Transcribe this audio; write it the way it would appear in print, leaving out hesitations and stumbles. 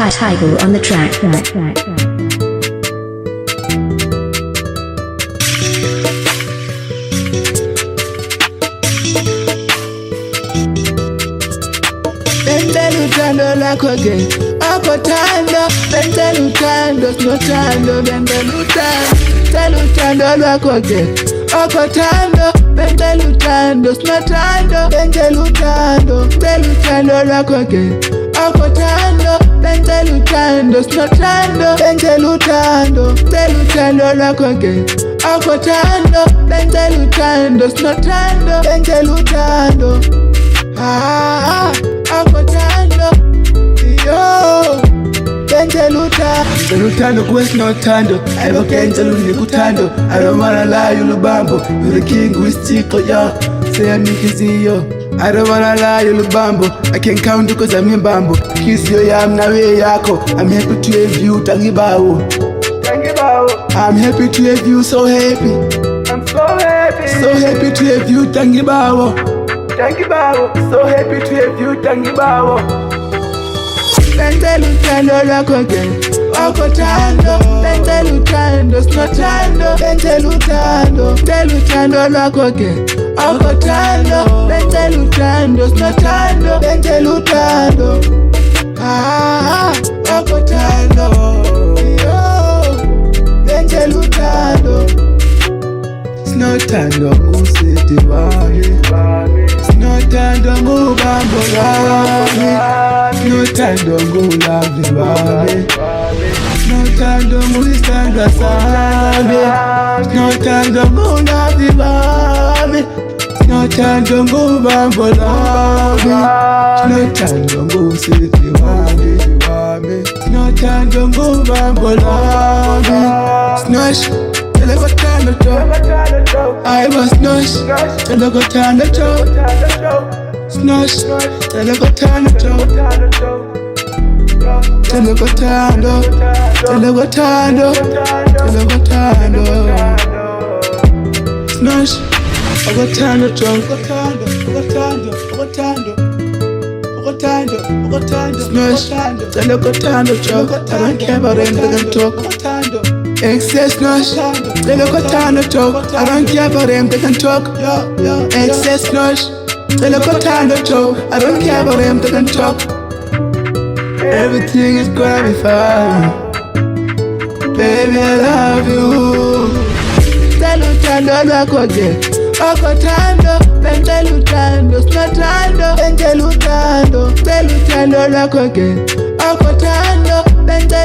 Tiger on the track. Lutando lako ge akotando bende lutando snotando bende lutando lako ge akotando bende lutando snotando bende lutando lako ge akotando bende lutando snotando bende lutando lako ge akotando bende lutando snotando bende lutando akotando yo bende lutando kwesinothando ayibokenze lunikuthando I don't wanna lie you lubambo you the king wisithixo yo seyamikiziyo I don't wanna lie you lubambo I can count cause I'm imbambo kisiyo yami nawe yakho I'm happy to have you tangibawo I'm happy to have you so happy I'm so happy to have you tangibawo so happy to have you tangibawo bende lutando lako ge akotando bende lutando snotando bende lutando lako ge akotando bende lutando snotando bende lutando akotando yo bende lutando snotando usiti wami snotando ngubambo lami snotando ngulavi wami snotando ngulistandwa sami snotando ngulavi wami snotando ngubambo lami snotando ngusiti wami snotando ngubambo lami snosh telekotando cho I was snosh telekotando cho snosh telekotando cho telekotando snosh telekotando cho snosh telekotando cho I don't care about them they can talk excess nosh telekotando cho I don't care about them they can talk excess nosh telekotando cho I don't care about them they can talk everything is gonna be fine baby I love you telutando lako ge akotando bende lutando snotando bende lutando lako ge akotando bende